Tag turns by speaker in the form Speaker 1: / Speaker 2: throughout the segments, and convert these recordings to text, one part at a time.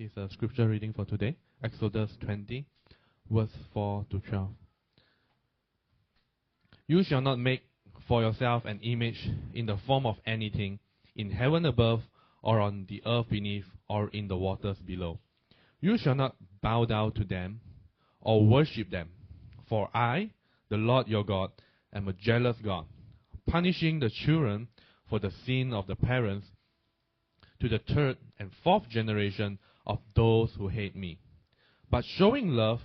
Speaker 1: This is a scripture reading for today, Exodus 20, verse 4 to 12. You shall not make for yourself an image in the form of anything in heaven above, or on the earth beneath, or in the waters below. You shall not bow down to them or worship them. For I, the Lord your God, am a jealous God, punishing the children for the sin of the parents to the third and fourth generation of those who hate me, but showing love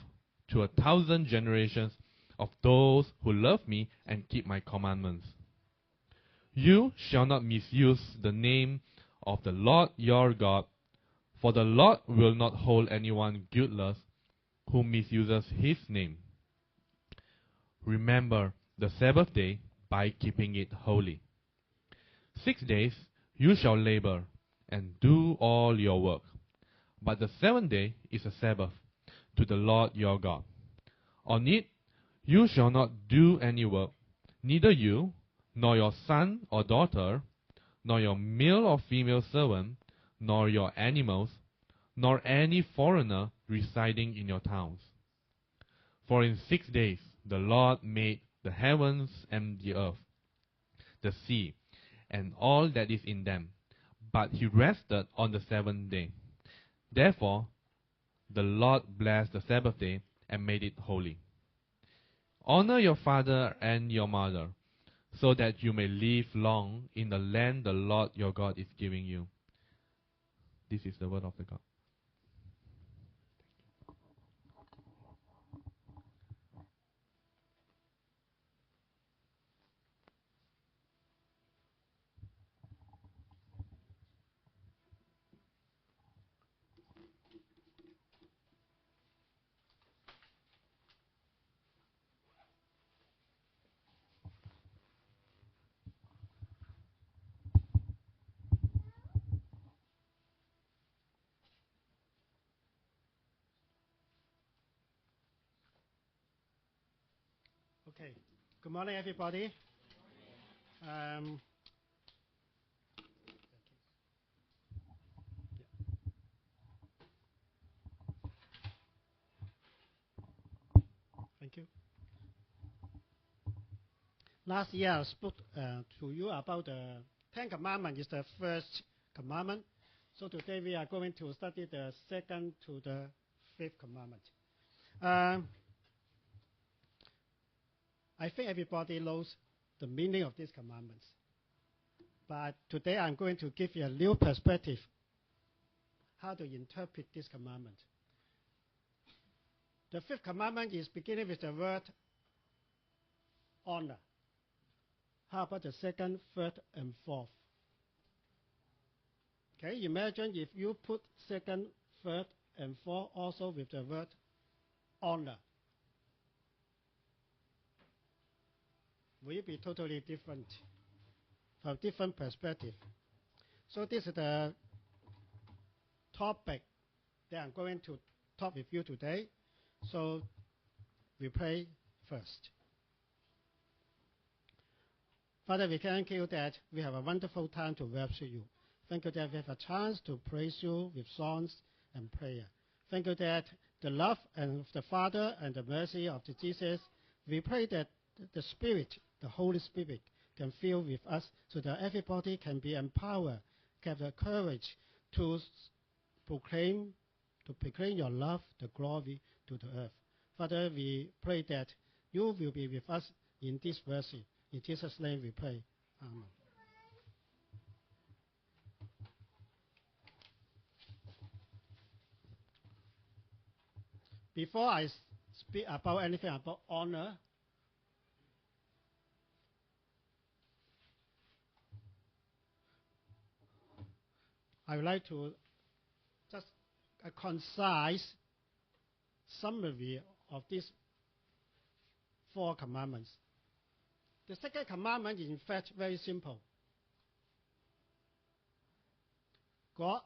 Speaker 1: to 1,000 generations of those who love me and keep my commandments. You shall not misuse the name of the Lord your God, for the Lord will not hold anyone guiltless who misuses his name. Remember the Sabbath day by keeping it holy. 6 days you shall labor and do all your work, but the seventh day is a Sabbath to the Lord your God. On it you shall not do any work, neither you, nor your son or daughter, nor your male or female servant, nor your animals, nor any foreigner residing in your towns. For in 6 days the Lord made the heavens and the earth, the sea, and all that is in them, but he rested on the seventh day. Therefore the Lord blessed the Sabbath day and made it holy. Honor your father and your mother, so that you may live long in the land the Lord your God is giving you. This is the word of the God.
Speaker 2: Okay. Good morning, everybody. Thank you. Last year, I spoke to you about the Ten Commandments. Is the first commandment. So today we are going to study the second to the fifth commandment. I think everybody knows the meaning of these commandments. But today I'm going to give you a new perspective how to interpret this commandment. The fifth commandment is beginning with the word honor. How about the second, third, and fourth? Okay, imagine if you put second, third, and fourth also with the word honor. Will it be totally different from different perspective? So this is the topic that I'm going to talk with you today. So we pray first. Father, we thank you that we have a wonderful time to worship you. Thank you that we have a chance to praise you with songs and prayer. Thank you that the love of the Father and the mercy of the Jesus, we pray that the Spirit, the Holy Spirit, can fill with us so that everybody can be empowered, have the courage to proclaim your love, the glory to the earth. Father, we pray that you will be with us in this worship. In Jesus' name we pray. Amen. Before I speak about anything about honor, I would like to just a concise summary of these 4 commandments. The second commandment is in fact very simple. God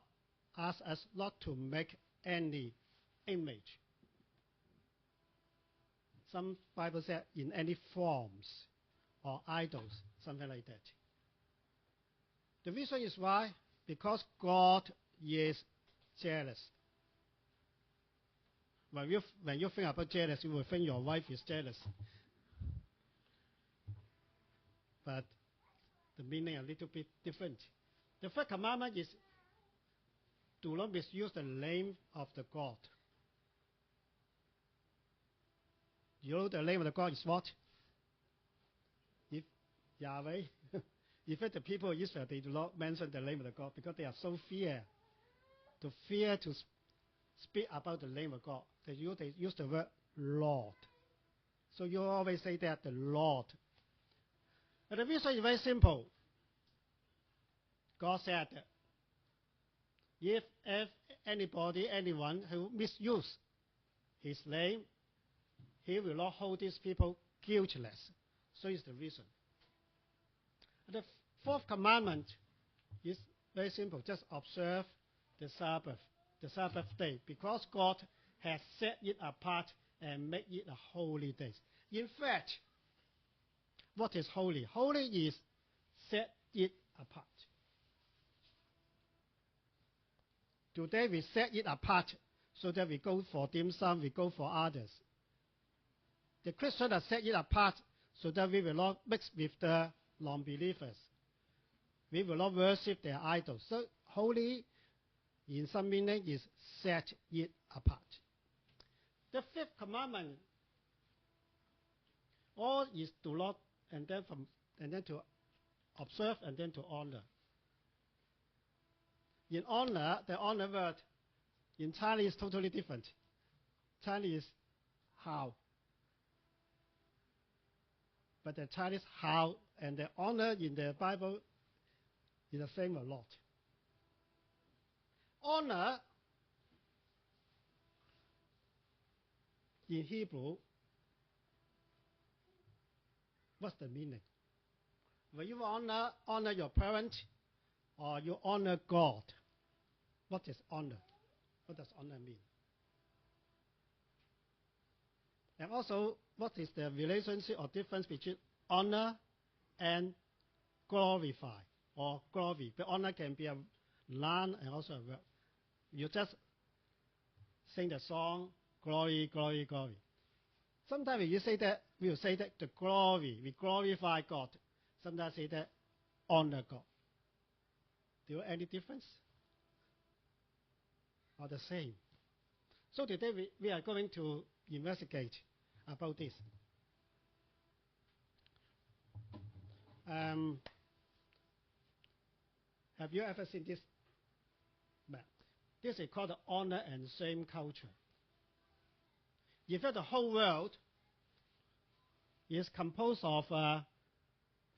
Speaker 2: asks us not to make any image. Some Bible said in any forms or idols, something like that. The reason is why? Because God is jealous. When you think about jealous, you will think your wife is jealous. But the meaning a little bit different. The first commandment is do not misuse the name of the God. You know the name of the God is what? If Yahweh. In fact, the people of Israel, they do not mention the name of the God because they are so fear to speak about the name of God. They use the word Lord. So you always say that the Lord. But the reason is very simple. God said, if anyone who misuse his name, he will not hold these people guiltless. So is the reason. The fourth commandment is very simple. Just observe the Sabbath day, because God has set it apart and made it a holy day. In fact, what is holy? Holy is set it apart. Today we set it apart so that we go for dim sum, we go for others. The Christians have set it apart so that we will not mix with the non-believers. We will not worship their idols. So holy, in some meaning, is set it apart. The fifth commandment, all is to not, and then to observe, and then to honor. In honor, the honor word in Chinese is totally different. Chinese is how. But the Chinese how and the honor in the Bible is the same a lot. Honor in Hebrew, what's the meaning? When you honor your parent, or you honor God, what is honor? What does honor mean? And also, what is the relationship or difference between honor and glorify or glory? The honor can be a noun and also a verb. You just sing the song, glory, glory, glory. Sometimes you say that, we will say that the glory, we glorify God. Sometimes say that honor God. Do you know any difference? Or the same? So today we are going to investigate about this. Have you ever seen this map? This is called the honor and shame culture. In fact, the whole world is composed of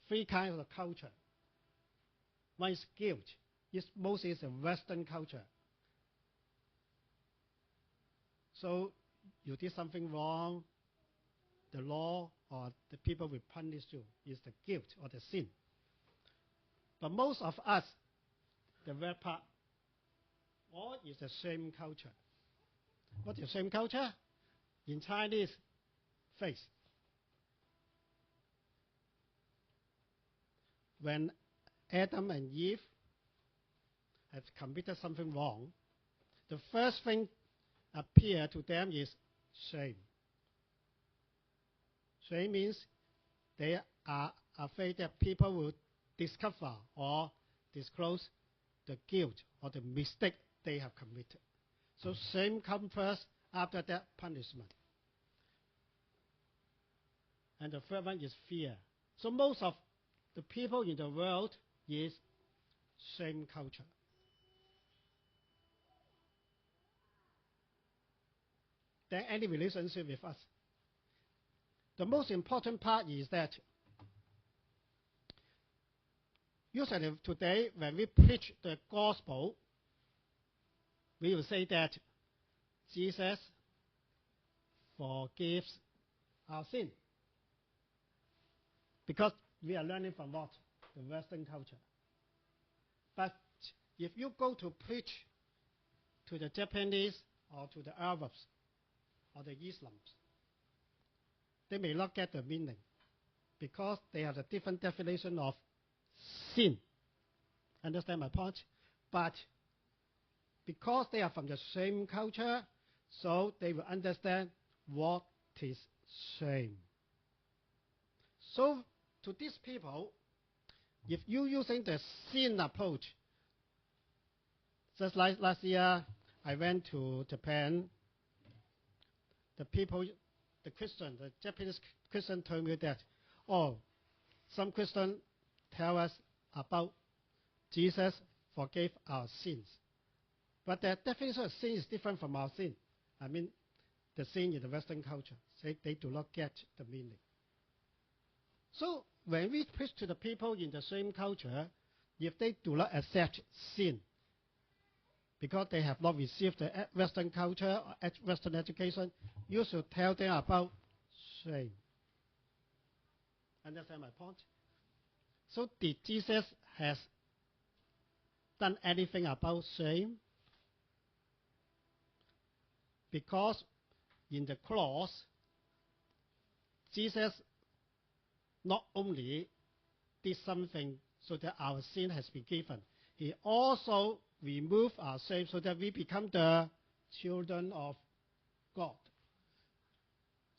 Speaker 2: three kinds of culture. One is guilt. Most is a Western culture. So you did something wrong, the law or the people will punish you. Is the guilt or the sin. But most of us, the red part, all is the shame culture. What is shame culture? In Chinese, face. When Adam and Eve have committed something wrong, the first thing appear to them is shame. Shame means they are afraid that people will discover or disclose the guilt or the mistake they have committed. So shame comes first, after that punishment. And the third one is fear. So most of the people in the world is shame culture. Then any relationship with us. The most important part is that usually today when we preach the gospel, we will say that Jesus forgives our sin. Because we are learning from what? The Western culture. But if you go to preach to the Japanese or to the Arabs or the Islams, they may not get the meaning because they have a different definition of sin. Understand my point? But because they are from the same culture, so they will understand what is shame. So to these people, if you using the sin approach, just like last year I went to Japan, the people, the Japanese Christian told me that, oh, some Christian tell us about Jesus forgave our sins. But the definition of sin is different from our sin. I mean, the sin in the Western culture. They do not get the meaning. So when we preach to the people in the same culture, if they do not accept sin, because they have not received the Western culture or Western education, you should tell them about shame. Understand my point? So did Jesus has done anything about shame? Because in the cross, Jesus not only did something so that our sin has been given, he also removed our shame so that we become the children of God.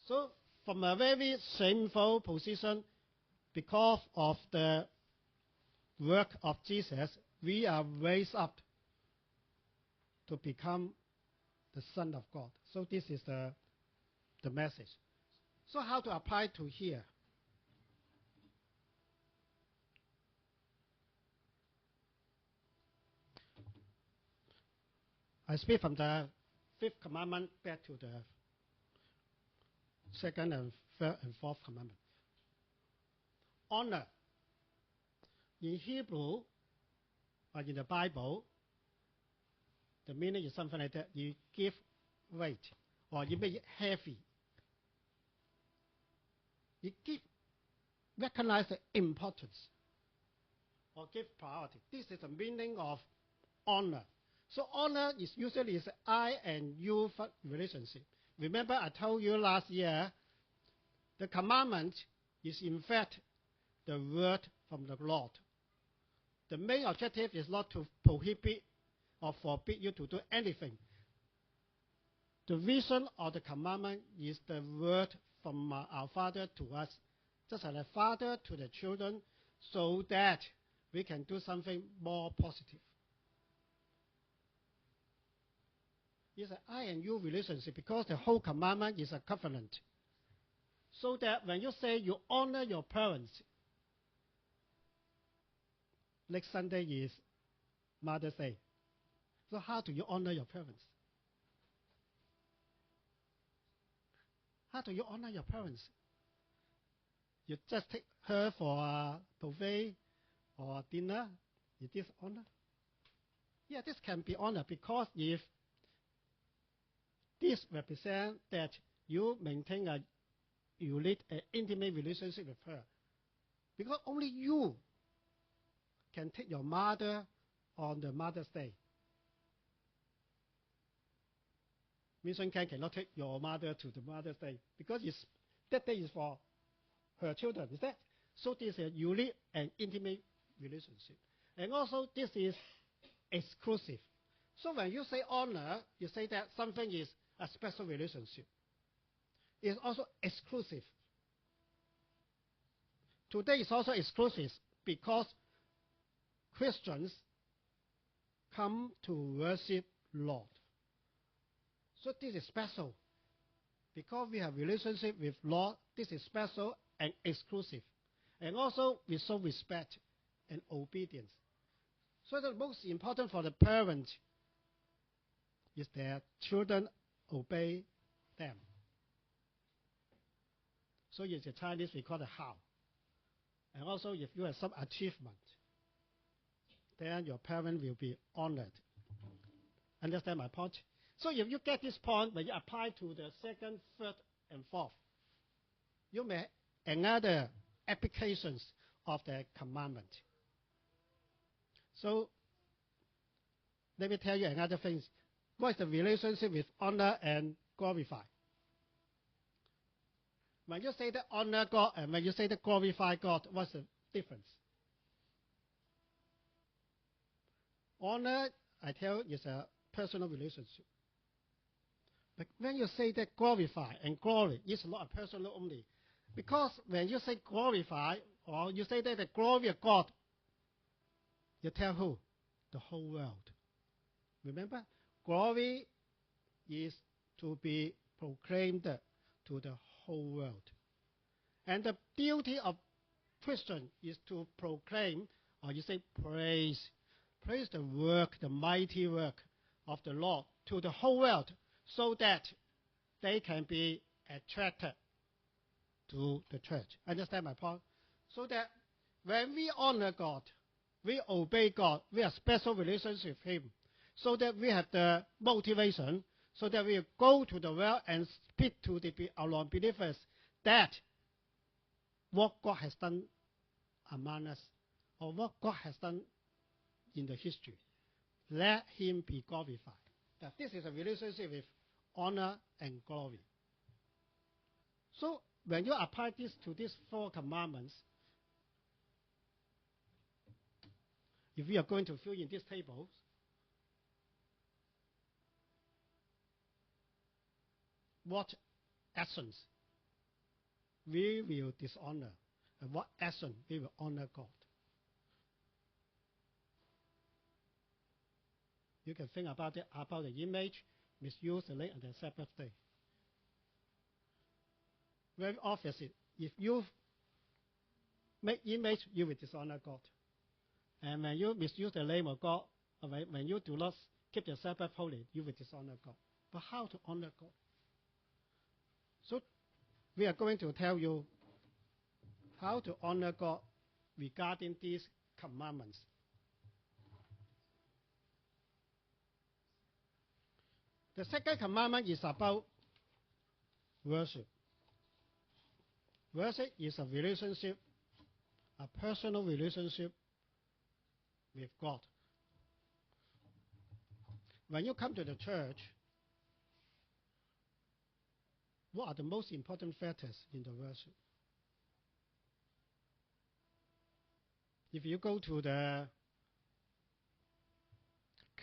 Speaker 2: So from a very shameful position, because of the work of Jesus, we are raised up to become the Son of God. So this is the message. So how to apply to here? I speak from the fifth commandment back to the second and third and fourth commandment. Honor. In Hebrew, or in the Bible, the meaning is something like that. You give weight, or you make it heavy. You recognize the importance, or give priority. This is the meaning of honor. So honor is usually is I and you relationship. Remember I told you last year, the commandment is in fact the word from the Lord. The main objective is not to prohibit or forbid you to do anything. The reason of the commandment is the word from our Father to us, just as a father to the children, so that we can do something more positive. It's an I and you relationship because the whole commandment is a covenant. So that when you say you honor your parents, next Sunday is Mother's Day. So how do you honor your parents? How do you honor your parents? You just take her for a buffet or dinner? Is this honor? Yeah, this can be honor because if this represents that you maintain you lead an intimate relationship with her. Because only you can take your mother on the Mother's Day. Mission Camp cannot take your mother to the Mother's Day because that day is for her children, is that? So this is a unique and intimate relationship. And also this is exclusive. So when you say honor, you say that something is a special relationship. It's also exclusive. Today is also exclusive because Christians come to worship Lord. So this is special. Because we have relationship with Lord, this is special and exclusive. And also we show respect and obedience. So the most important for the parents is their children obey them. So in the Chinese we call it how. And also if you have some achievement, then your parent will be honored. Understand my point? So if you get this point, when you apply to the second, third, and fourth, you may another applications of the commandment. So let me tell you another thing. What is the relationship with honor and glorify? When you say that honor God and when you say that glorify God, what's the difference? Honor, I tell you, is a personal relationship. But when you say that glorify and glory, it's not a personal only. Because when you say glorify, or you say that the glory of God, you tell who? The whole world. Remember? Glory is to be proclaimed to the whole world. And the duty of Christian is to proclaim, or you say praise the work, the mighty work of the Lord to the whole world, so that they can be attracted to the church. Understand my point? So that when we honor God, we obey God, we have special relationship with Him, so that we have the motivation, so that we go to the world and speak to the non-believers that what God has done among us, or what God has done in the history. Let Him be glorified. That this is a relationship with honor and glory. So when you apply this to these 4 commandments, if we are going to fill in these tables, what actions we will dishonor, and what action we will honor God. You can think about it, about the image, misuse the late and the Sabbath day. Very obviously, if you make image, you will dishonor God. And when you misuse the name of God, or when you do not keep the Sabbath holy, you will dishonor God. But how to honor God? So we are going to tell you how to honor God regarding these commandments. The second commandment is about worship. Worship is a relationship, a personal relationship with God. When you come to the church, what are the most important factors in the worship? If you go to the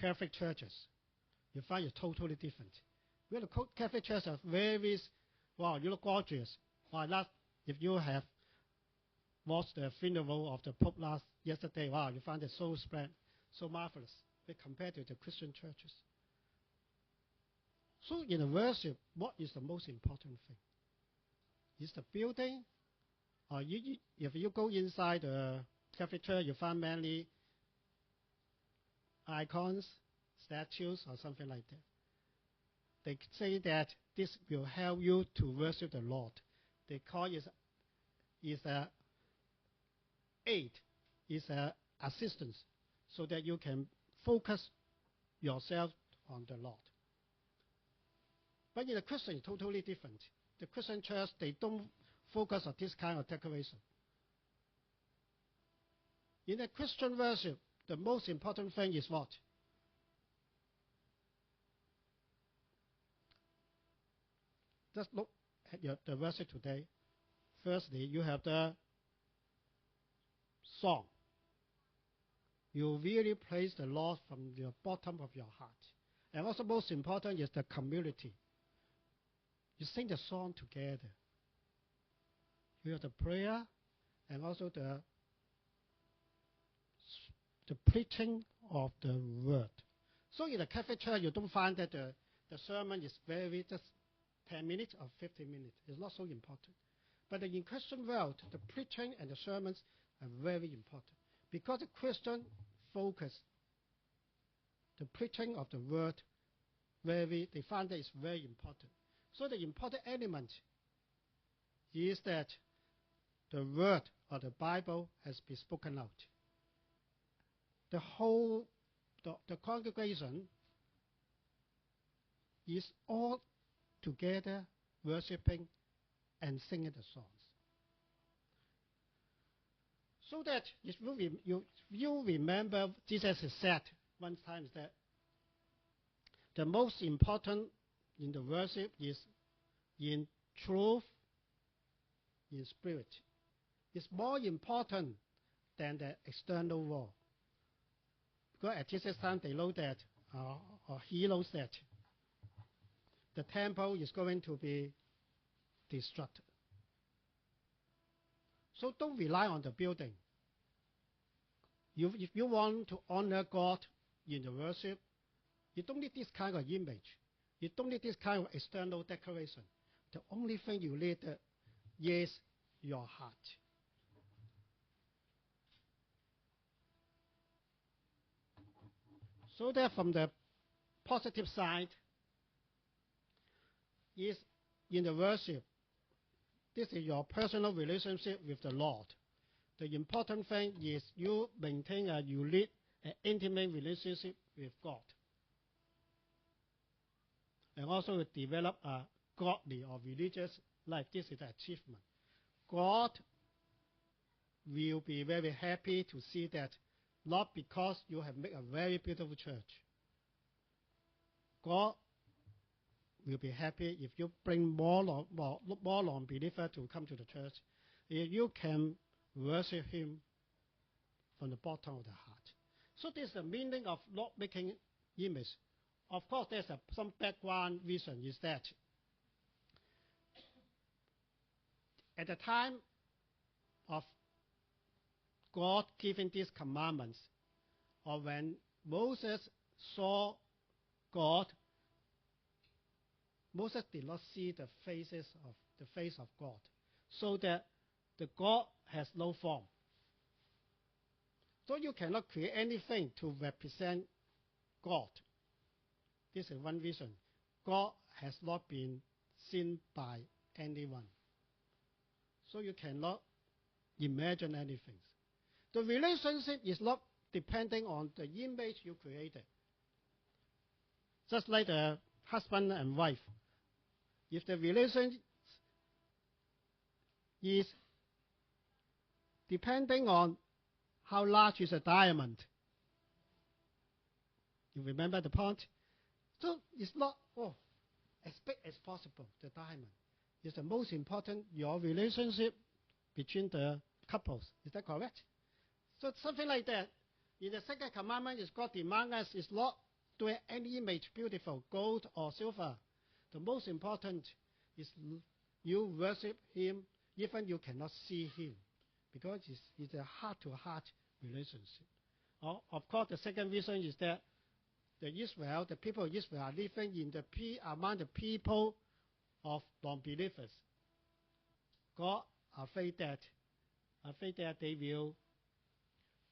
Speaker 2: Catholic churches, you find it totally different. Well, the Catholic churches are very, gorgeous. If you have watched the funeral of the Pope yesterday, you find it so splendid, so marvelous, compared to the Christian churches. So in the worship, what is the most important thing? Is the building? Or if you go inside the Catholic church, you find many icons, statues, or something like that. They say that this will help you to worship the Lord. They call it is a aid, is a assistance, so that you can focus yourself on the Lord. But in the Christian, it's totally different. The Christian church, they don't focus on this kind of decoration. In the Christian worship, the most important thing is what? Just look at the worship today. Firstly, you have the song. You really praise the Lord from the bottom of your heart. And also most important is the community. You sing the song together. You have the prayer and also the preaching of the word. So in the Catholic church, you don't find that the sermon is just 10 minutes or 15 minutes. It's not so important. But in the Christian world, the preaching and the sermons are very important. Because the Christian focus, the preaching of the word, they find that it's very important. So the important element is that the word or the Bible has been spoken out. The congregation is all together worshiping and singing the songs. So that if you remember, Jesus has said one time that the most important in the worship is in truth, in spirit. It's more important than the external world. Because at Jesus' time, they know that, or he knows that the temple is going to be destroyed. So don't rely on the building. If you want to honor God in the worship, you don't need this kind of image. You don't need this kind of external decoration. The only thing you need is your heart. So that from the positive side is in the worship. This is your personal relationship with the Lord. The important thing is you maintain a unique and intimate relationship with God. And also develop a godly or religious life. This is the achievement. God will be very happy to see that, not because you have made a very beautiful church. God will be happy if you bring more non-believers to come to the church. If you can worship Him from the bottom of the heart. So this is the meaning of not making image. Of course, there's some background reason is that at the time of God giving these commandments, or when Moses saw God, Moses did not see the face of God, so that the God has no form. So you cannot create anything to represent God. This is one reason. God has not been seen by anyone. So you cannot imagine anything. The relationship is not depending on the image you created. Just like the husband and wife. If the relationship is depending on how large is a diamond, you remember the point? So it's not, as big as possible, the diamond. It's the most important, your relationship between the couples. Is that correct? So something like that. In the second commandment, is God demands us is not to any image beautiful, gold or silver. The most important is you worship Him, even you cannot see Him, because it's a heart-to-heart relationship. Of course, the second reason is that the people of Israel are living among the people of non-believers. God afraid that they will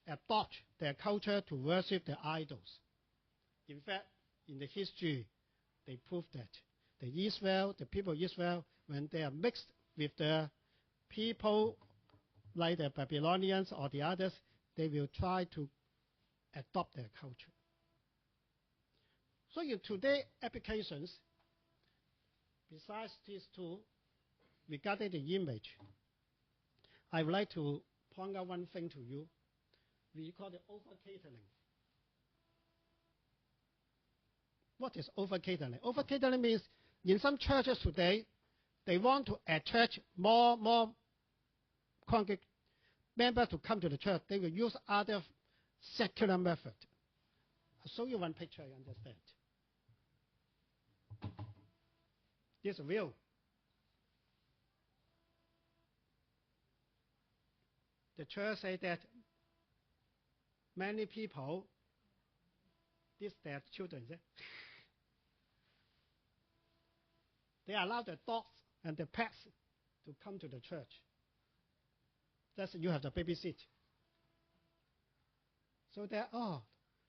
Speaker 2: adopt their culture to worship the idols. In fact, in the history, they proved that the people of Israel, when they are mixed with the people like the Babylonians or the others, they will try to adopt their culture. So in today's applications, besides these two, regarding the image, I would like to point out one thing to you. We call it over-catering. What is over-catering? Over-catering means in some churches today, they want to attract more members to come to the church. They will use other secular method. I'll show you one picture, you understand. This is real. The church say that many people, their children, they allow the dogs and the pets to come to the church. That's you have the babysit. So that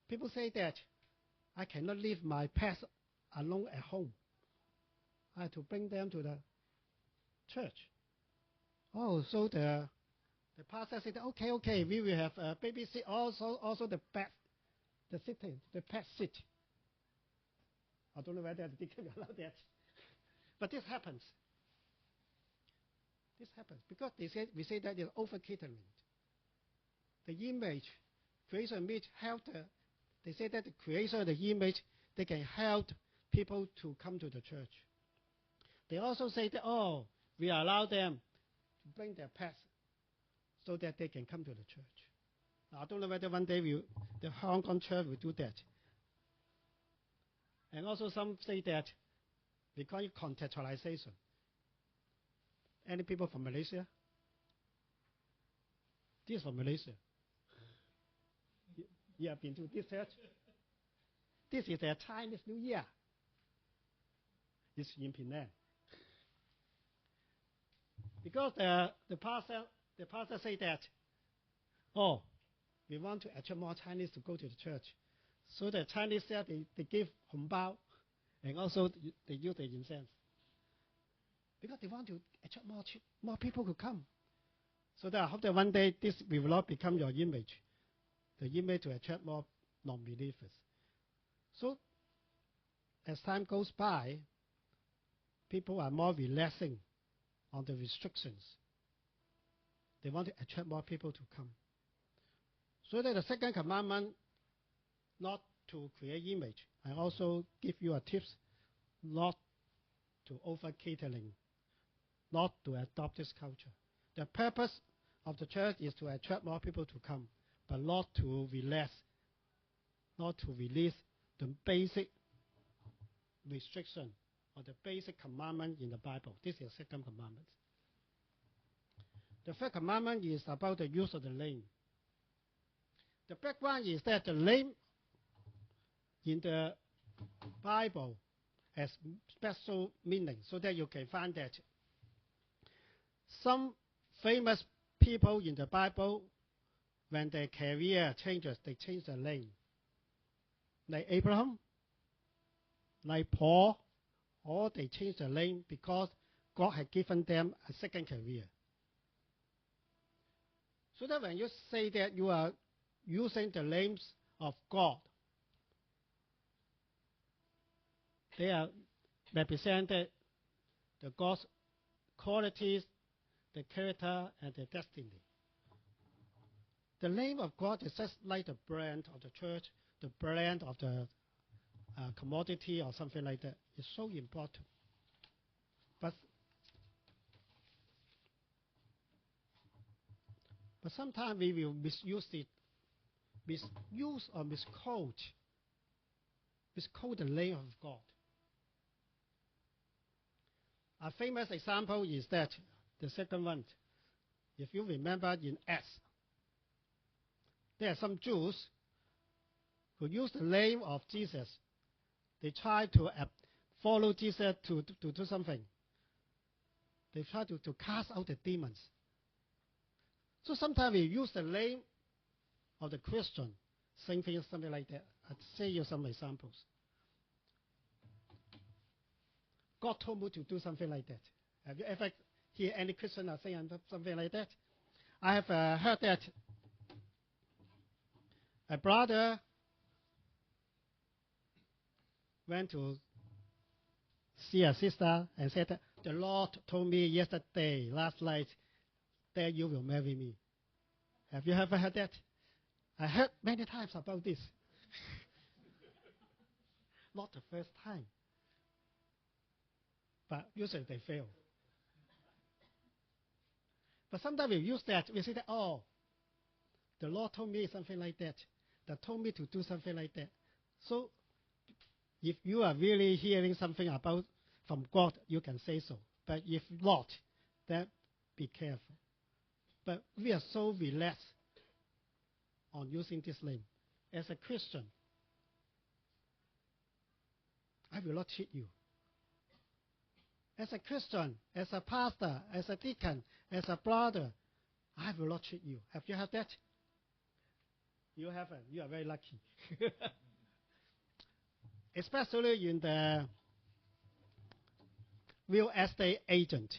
Speaker 2: people say that I cannot leave my pets alone at home. I have to bring them to the church. So the pastor said, okay, we will have a babysit, also the pet, the pet sit. I don't know whether they can allow that. But this happens. This happens because we say that it's over-catering. The image, creation image help they say that the creation of the image, they can help people to come to the church. They also say that, we allow them to bring their pets so that they can come to the church. Now, I don't know whether one day the Hong Kong church will do that. And also some say that We call it contextualization. Any people from Malaysia? This is from Malaysia. You have been to this church? This is their Chinese New Year. It's in Penang. Because the pastor said that, oh, we want to attract more Chinese to go to the church. So the Chinese said they give hongbao and also they use the incense. Because they want to attract more people to come. So that I hope that one day this will not become your image. The image to attract more non-believers. So as time goes by, people are more relaxing on the restrictions. They want to attract more people to come. So that the second commandment, not to create image. I also give you a tips not to over catering, not to adopt this culture. The purpose of the church is to attract more people to come, but not to relax, not to release the basic restriction or the basic commandment in the Bible. This is the second commandment. The third commandment is about the use of the name. The background is that the name in the Bible has special meaning, so that you can find that some famous people in the Bible, when their career changes, they change their name. Like Abraham, like Paul, or they change their name because God had given them a second career. So that when you say that you are using the names of God, they are represented the God's qualities, the character, and the destiny. The name of God is just like the brand of the church, the brand of the commodity or something like that. It's so important. But sometimes we will misuse it, misuse or misquote the name of God. A famous example is that the second one. If you remember in Acts, there are some Jews who use the name of Jesus. They try to follow Jesus to do something. They try to cast out the demons. So sometimes we use the name of the Christian, same thing, something like that. I'll say you some examples. God told me to do something like that. Have you ever hear any Christian saying something like that? I have heard that a brother went to see a sister and said, the Lord told me yesterday, last night, that you will marry me. Have you ever heard that? I heard many times about this. Not the first time. But usually they fail. But sometimes we use that. We say that, oh, the Lord told me something like that. That told me to do something like that. So if you are really hearing something about from God, you can say so. But if not, then be careful. But we are so relaxed on using this name. As a Christian, I will not cheat you. As a Christian, as a pastor, as a deacon, as a brother, I will not cheat you. Have you heard that? You haven't. You are very lucky. Especially in the real estate agent.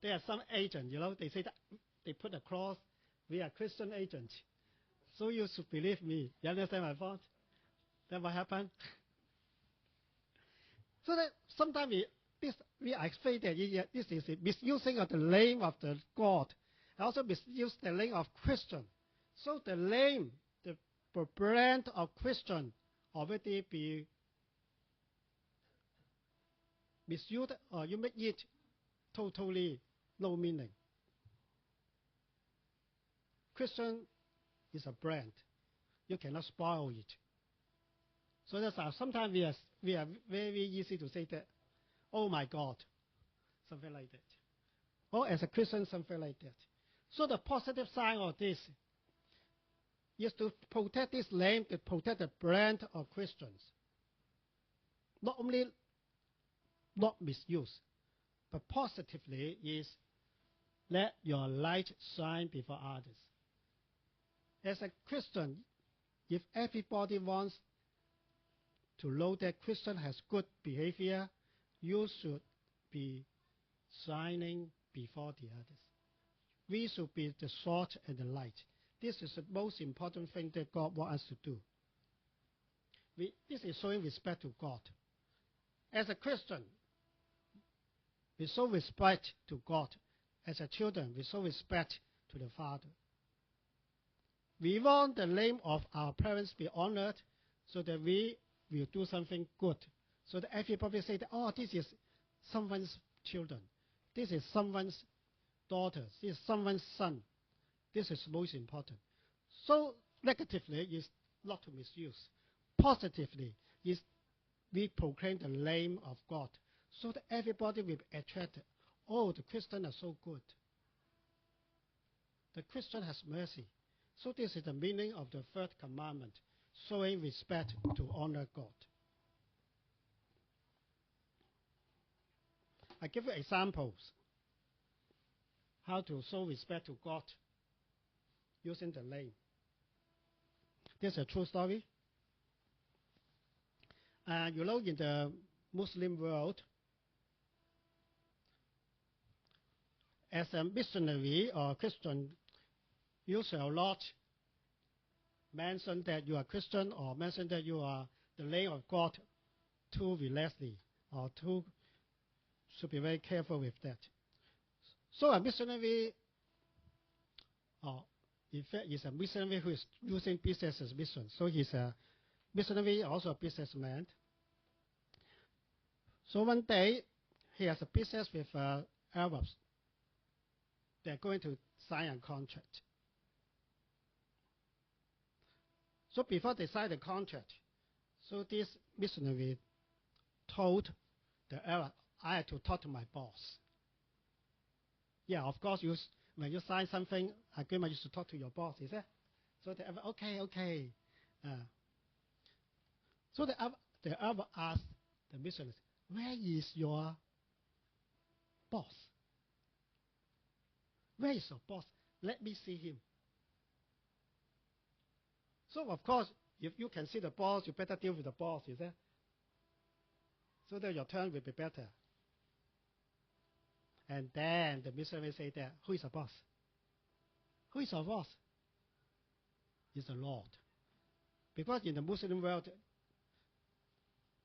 Speaker 2: There are some agents, they say that they put a cross, we are Christian agents. So you should believe me. You understand my point? Then what happened? So that sometimes we are afraid that this is a misusing of the name of the God. I also misuse the name of Christian. So the name, the brand of Christian already be misused, or you make it totally no meaning. Christian is a brand. You cannot spoil it. So that's how sometimes we are very easy to say that, oh my God, something like that. Or as a Christian, something like that. So the positive sign of this is to protect this name, to protect the brand of Christians. Not only not misuse, but positively is let your light shine before others. As a Christian, if everybody wants to know that Christian has good behavior, you should be shining before the others. We should be the salt and the light. This is the most important thing that God wants us to do. This is showing respect to God. As a Christian, we show respect to God. As a children, we show respect to the Father. We want the name of our parents be honored so that we will do something good. So that everybody say that, oh, this is someone's children. This is someone's daughter. This is someone's son. This is most important. So negatively is not to misuse. Positively is we proclaim the name of God so that everybody will be attracted. Oh, the Christian are so good. The Christian has mercy. So this is the meaning of the third commandment, showing respect to honor God. I give you examples how to show respect to God using the name. This is a true story. You know, in the Muslim world, as a missionary or Christian, you shall not mention that you are Christian or mention that you are the name of God too relentlessly or too should be very careful with that. So a missionary, in fact, is a missionary who is using business as mission. So he's a missionary, also a businessman. So one day, he has a business with Arabs. They're going to sign a contract. So before they sign the contract, so this missionary told the Arab, I have to talk to my boss. Yeah, of course, when you sign something agreement, you should talk to your boss, is it? So the Arab, okay. So the Arab asked the missionary, where is your boss? Where is your boss? Let me see him. So, of course, if you can see the boss, you better deal with the boss, is it? So that your turn will be better. And then the missionary said that, who is the boss? Who is our boss? It's the Lord. Because in the Muslim world,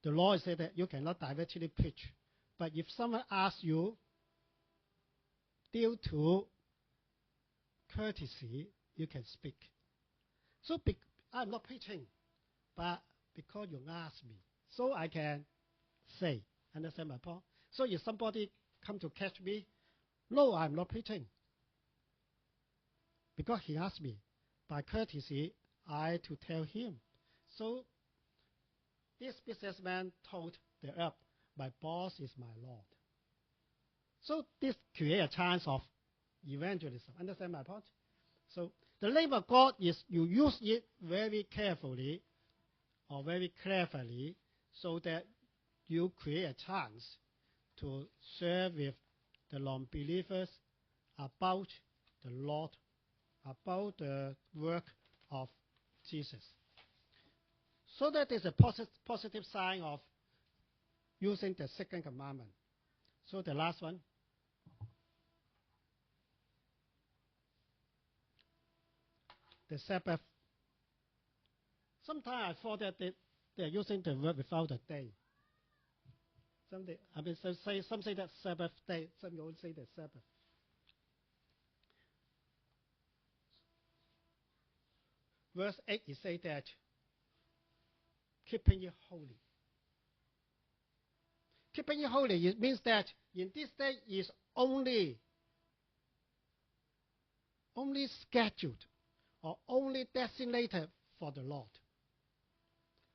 Speaker 2: the law said that you cannot directly preach. But if someone asks you, due to courtesy, you can speak. So I'm not preaching, but because you asked me, so I can say. Understand my point? So if somebody come to catch me, no, I'm not preaching. Because he asked me, by courtesy, I had to tell him. So this businessman told the Arab, my boss is my Lord. So this creates a chance of evangelism. Understand my point? So the name of God is you use it very carefully or very cleverly so that you create a chance to share with the non-believers about the Lord, about the work of Jesus. So that is a positive sign of using the second commandment. So the last one. The Sabbath. Sometimes I thought that they're using the word without a day. Some say that Sabbath day, some will say that Sabbath. Verse 8 it says that keeping it holy. Keeping it holy, it means that in this day is only scheduled or only designated for the Lord.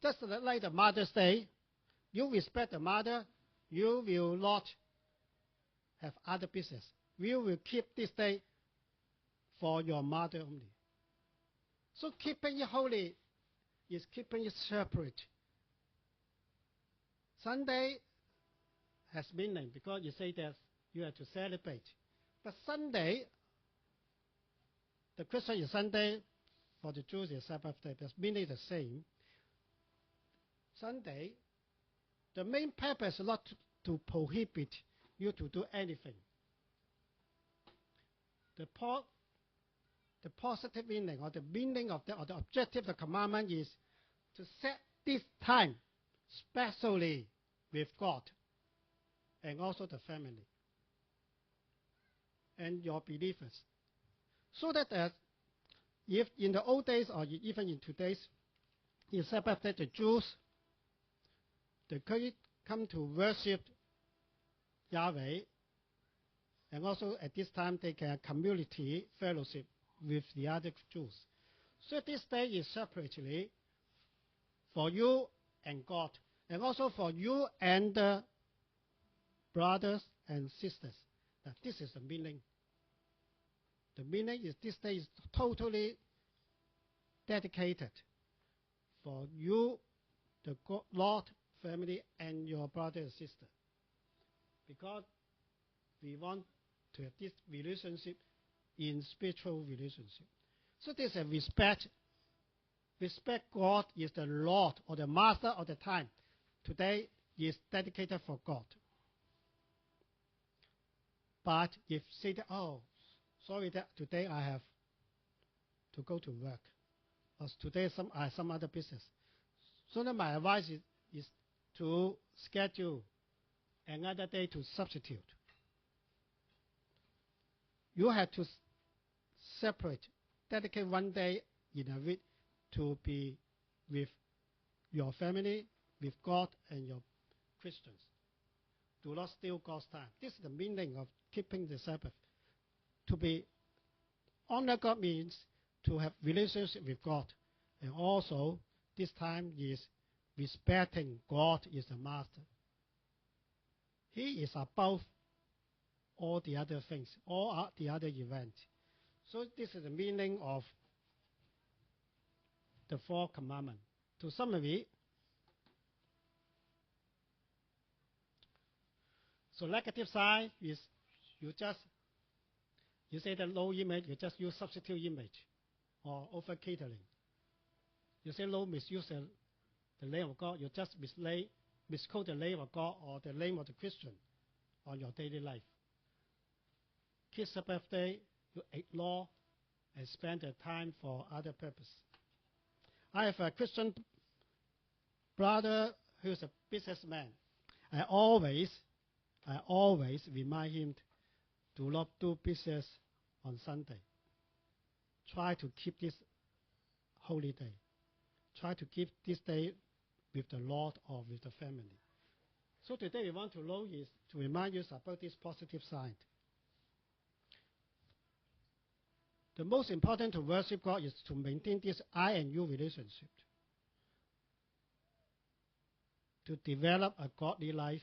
Speaker 2: Just like the Mother's Day, you respect the mother, you will not have other business. You will keep this day for your mother only. So keeping it holy is keeping it separate. Sunday has meaning because you say that you have to celebrate. But Sunday, the Christian is Sunday, for the Jews is Sabbath day, but meaning the same. Sunday, the main purpose is not to prohibit you to do anything. The positive meaning or the meaning of or the objective of the commandment is to set this time specially with God and also the family and your believers. So that if in the old days or even in today's, in Sabbath day, the Jews, they could come to worship Yahweh, and also at this time they can community fellowship with the other Jews. So this day is separately for you and God, and also for you and the brothers and sisters. Now, this is the meaning. The meaning is this day is totally dedicated for you, the Lord, family, and your brother and sister. Because we want to have this relationship in spiritual relationship. So there's a respect. Respect God is the Lord or the master of the time. Today is dedicated for God. But if say that, oh, sorry that today I have to go to work, or today I have some other business. So then my advice is to schedule another day to substitute. You have to separate, dedicate one day in a week to be with your family, with God and your Christians. Do not steal God's time. This is the meaning of keeping the Sabbath. To be honor God means to have relationship with God. And also, this time is respecting God is the master. He is above all the other things, all the other events. So this is the meaning of the four commandments. To summary, so negative side is you say the low image, you just use substitute image or over catering. You say low, misuse the name of God, you just misquote the name of God or the name of the Christian on your daily life. Kids' birthday, you ignore and spend the time for other purpose. I have a Christian brother who's a businessman. I always remind him to not do business on Sunday. Try to keep this holy day. Try to keep this day with the Lord or with the family. So today we want to know is to remind you about this positive side. The most important to worship God is to maintain this I and you relationship. To develop a godly life.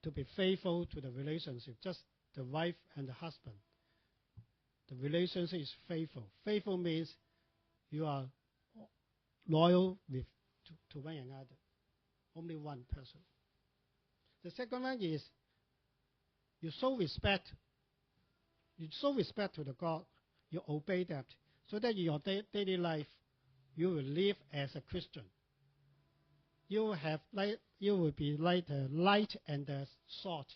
Speaker 2: To be faithful to the relationship, just the wife and the husband. The relationship is faithful. Faithful means you are loyal to one another. Only one person. The second one is you show respect. You show respect to the God. You obey that. So that in your daily life, you will live as a Christian. You will be like the light and the salt.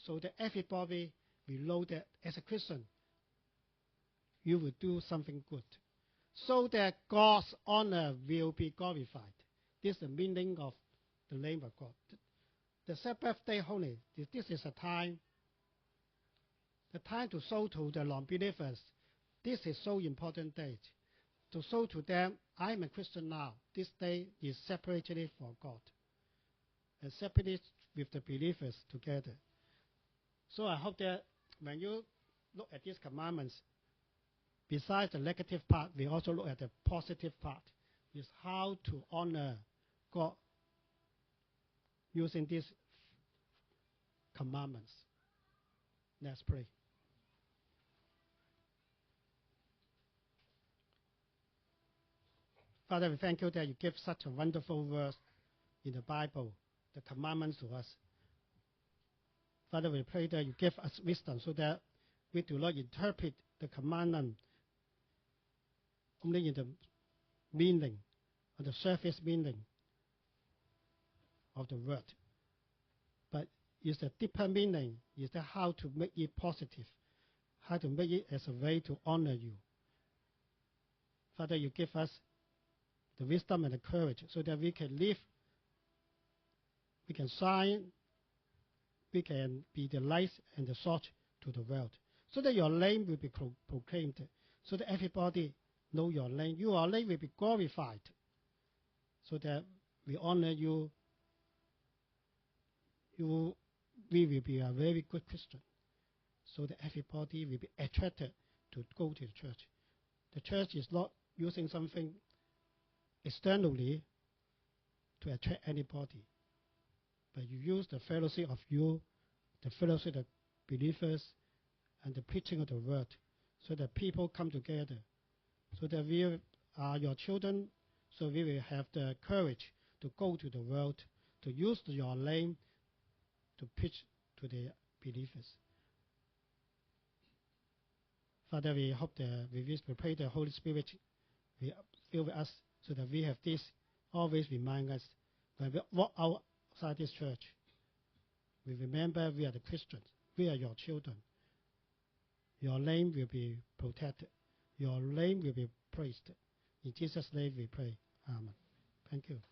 Speaker 2: So that everybody will know that as a Christian, you will do something good. So that God's honor will be glorified. This is the meaning of the name of God. The Sabbath day holy, this is a time, the time to show to the non-believers, this is so important day. To show to them, I am a Christian now. This day is separated for God. And separated with the believers together. So I hope that when you look at these commandments, besides the negative part, we also look at the positive part, is how to honor God using these commandments. Let's pray. Father, we thank you that you give such a wonderful verse in the Bible, the commandments to us. Father, we pray that you give us wisdom so that we do not interpret the commandment only in the meaning, or the surface meaning of the word, but is the deeper meaning, is the how to make it positive, how to make it as a way to honor you. Father, you give us the wisdom and the courage so that we can live, we can shine, we can be the light and the salt to the world, so that your name will be proclaimed, so that everybody know your name. Your name will be glorified, so that we honor you. We will be a very good Christian, so that everybody will be attracted to go to the church. The church is not using something externally to attract anybody, but you use the fellowship of you, the fellowship of believers, and the preaching of the word, so that people come together, so that we are your children, so we will have the courage to go to the world, to use your name to preach to the believers. Father, we hope that we pray the Holy Spirit will fill with us, so that we have this always remind us when we walk outside this church, we remember we are the Christians, we are your children. Your name will be protected, your name will be praised. In Jesus' name we pray. Amen. Thank you.